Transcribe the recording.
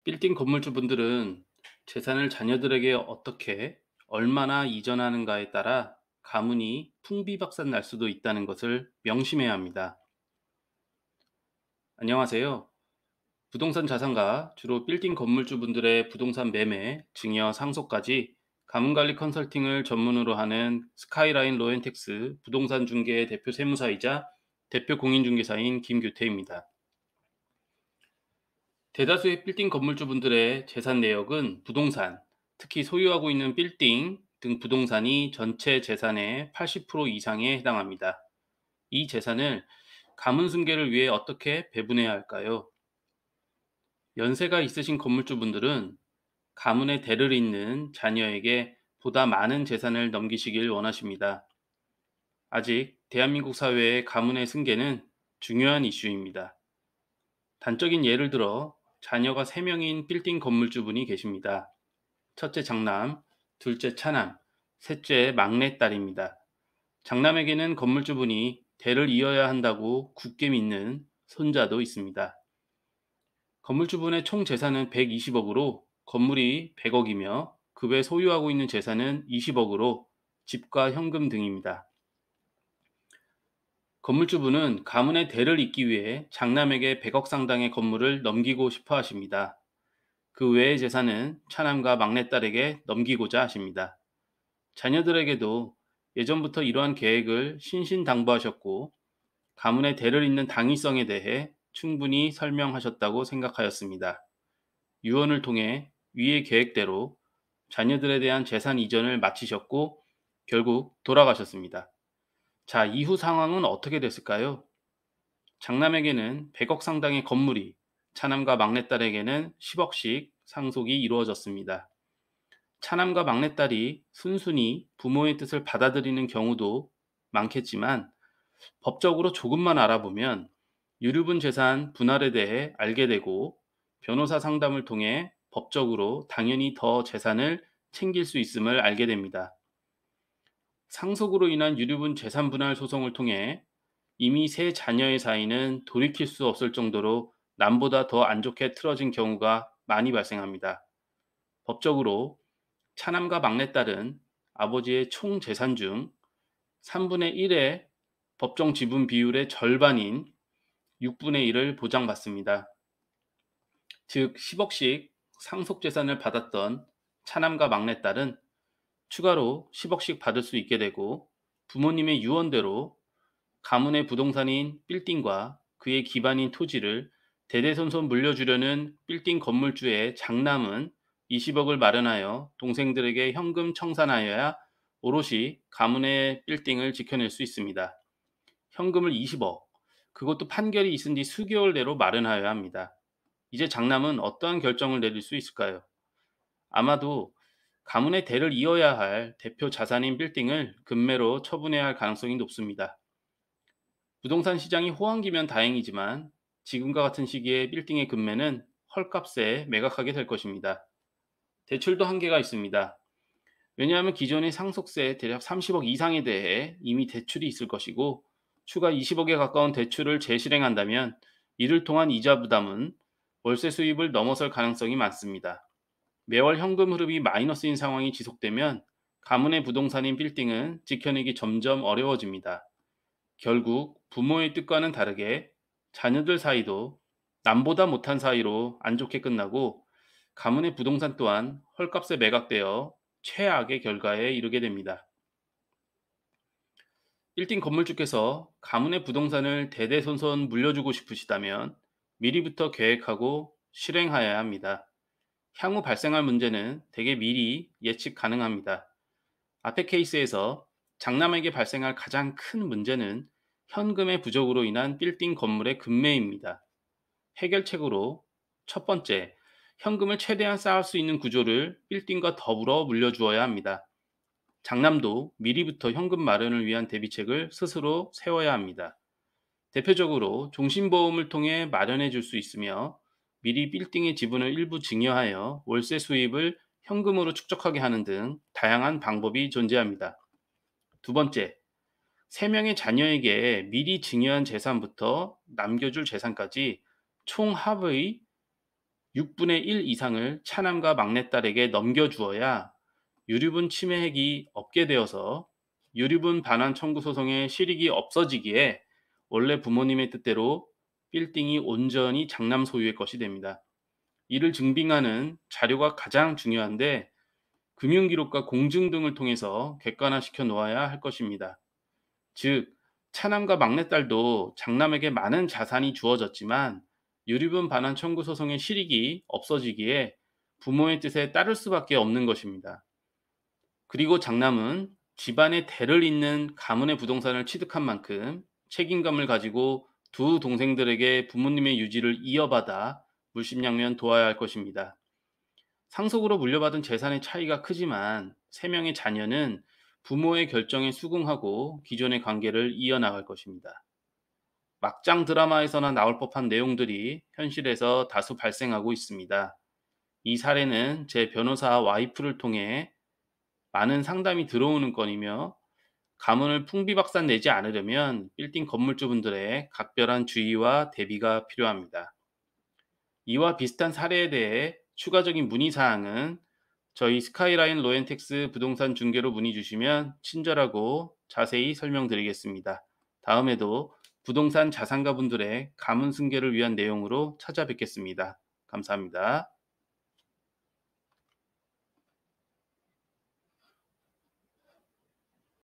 빌딩 건물주분들은 재산을 자녀들에게 어떻게, 얼마나 이전하는가에 따라 가문이 풍비박산 날 수도 있다는 것을 명심해야 합니다. 안녕하세요. 부동산 자산가, 주로 빌딩 건물주분들의 부동산 매매, 증여, 상속까지 가문관리 컨설팅을 전문으로 하는 스카이라인 로엔텍스 부동산 중개의 대표 세무사이자 대표 공인중개사인 김규태입니다. 대다수의 빌딩 건물주분들의 재산 내역은 부동산, 특히 소유하고 있는 빌딩 등 부동산이 전체 재산의 80% 이상에 해당합니다. 이 재산을 가문 승계를 위해 어떻게 배분해야 할까요? 연세가 있으신 건물주분들은 가문의 대를 잇는 자녀에게 보다 많은 재산을 넘기시길 원하십니다. 아직 대한민국 사회의 가문의 승계는 중요한 이슈입니다. 단적인 예를 들어 자녀가 3명인 빌딩 건물주분이 계십니다. 첫째 장남, 둘째 차남, 셋째 막내딸입니다. 장남에게는 건물주분이 대를 이어야 한다고 굳게 믿는 손자도 있습니다. 건물주분의 총 재산은 120억으로 건물이 100억이며 그 외 소유하고 있는 재산은 20억으로 집과 현금 등입니다. 건물주분은 가문의 대를 잇기 위해 장남에게 100억 상당의 건물을 넘기고 싶어 하십니다. 그 외의 재산은 차남과 막내딸에게 넘기고자 하십니다. 자녀들에게도 예전부터 이러한 계획을 신신당부하셨고 가문의 대를 잇는 당위성에 대해 충분히 설명하셨다고 생각하였습니다. 유언을 통해 위의 계획대로 자녀들에 대한 재산 이전을 마치셨고 결국 돌아가셨습니다. 자, 이후 상황은 어떻게 됐을까요? 장남에게는 100억 상당의 건물이, 차남과 막내딸에게는 10억씩 상속이 이루어졌습니다. 차남과 막내딸이 순순히 부모의 뜻을 받아들이는 경우도 많겠지만 법적으로 조금만 알아보면 유류분 재산 분할에 대해 알게 되고 변호사 상담을 통해 법적으로 당연히 더 재산을 챙길 수 있음을 알게 됩니다. 상속으로 인한 유류분 재산 분할 소송을 통해 이미 세 자녀의 사이는 돌이킬 수 없을 정도로 남보다 더 안 좋게 틀어진 경우가 많이 발생합니다. 법적으로 차남과 막내딸은 아버지의 총 재산 중 3분의 1의 법정 지분 비율의 절반인 6분의 1을 보장받습니다. 즉 10억씩 상속 재산을 받았던 차남과 막내딸은 추가로 10억씩 받을 수 있게 되고 부모님의 유언대로 가문의 부동산인 빌딩과 그의 기반인 토지를 대대손손 물려주려는 빌딩 건물주의 장남은 20억을 마련하여 동생들에게 현금 청산하여야 오롯이 가문의 빌딩을 지켜낼 수 있습니다. 현금을 20억, 그것도 판결이 있은 뒤 수개월 내로 마련하여야 합니다. 이제 장남은 어떠한 결정을 내릴 수 있을까요? 아마도 가문의 대를 이어야 할 대표 자산인 빌딩을 금매로 처분해야 할 가능성이 높습니다. 부동산 시장이 호황기면 다행이지만 지금과 같은 시기에 빌딩의 금매는 헐값에 매각하게 될 것입니다. 대출도 한계가 있습니다. 왜냐하면 기존의 상속세 대략 30억 이상에 대해 이미 대출이 있을 것이고 추가 20억에 가까운 대출을 재실행한다면 이를 통한 이자 부담은 월세 수입을 넘어설 가능성이 많습니다. 매월 현금 흐름이 마이너스인 상황이 지속되면 가문의 부동산인 빌딩은 지켜내기 점점 어려워집니다. 결국 부모의 뜻과는 다르게 자녀들 사이도 남보다 못한 사이로 안 좋게 끝나고 가문의 부동산 또한 헐값에 매각되어 최악의 결과에 이르게 됩니다. 빌딩 건물주께서 가문의 부동산을 대대손손 물려주고 싶으시다면 미리부터 계획하고 실행하여야 합니다. 향후 발생할 문제는 대개 미리 예측 가능합니다. 앞의 케이스에서 장남에게 발생할 가장 큰 문제는 현금의 부족으로 인한 빌딩 건물의 급매입니다. 해결책으로 첫 번째, 현금을 최대한 쌓을 수 있는 구조를 빌딩과 더불어 물려주어야 합니다. 장남도 미리부터 현금 마련을 위한 대비책을 스스로 세워야 합니다. 대표적으로 종신보험을 통해 마련해 줄 수 있으며 미리 빌딩의 지분을 일부 증여하여 월세 수입을 현금으로 축적하게 하는 등 다양한 방법이 존재합니다. 두 번째, 3명의 자녀에게 미리 증여한 재산부터 남겨줄 재산까지 총 합의 6분의 1 이상을 차남과 막내딸에게 넘겨주어야 유류분 침해 획이 없게 되어서 유류분 반환 청구 소송의 실익이 없어지기에 원래 부모님의 뜻대로 빌딩이 온전히 장남 소유의 것이 됩니다. 이를 증빙하는 자료가 가장 중요한데 금융기록과 공증 등을 통해서 객관화시켜 놓아야 할 것입니다. 즉, 차남과 막내딸도 장남에게 많은 자산이 주어졌지만 유류분 반환 청구 소송의 실익이 없어지기에 부모의 뜻에 따를 수밖에 없는 것입니다. 그리고 장남은 집안의 대를 잇는 가문의 부동산을 취득한 만큼 책임감을 가지고 두 동생들에게 부모님의 유지를 이어받아 물심양면 도와야 할 것입니다. 상속으로 물려받은 재산의 차이가 크지만 세 명의 자녀는 부모의 결정에 수긍하고 기존의 관계를 이어나갈 것입니다. 막장 드라마에서나 나올 법한 내용들이 현실에서 다수 발생하고 있습니다. 이 사례는 제 변호사 와이프를 통해 많은 상담이 들어오는 건이며 가문을 풍비박산 내지 않으려면 빌딩 건물주분들의 각별한 주의와 대비가 필요합니다. 이와 비슷한 사례에 대해 추가적인 문의 사항은 저희 스카이라인 로엔텍스 부동산 중개로 문의 주시면 친절하고 자세히 설명드리겠습니다. 다음에도 부동산 자산가분들의 가문 승계를 위한 내용으로 찾아뵙겠습니다. 감사합니다.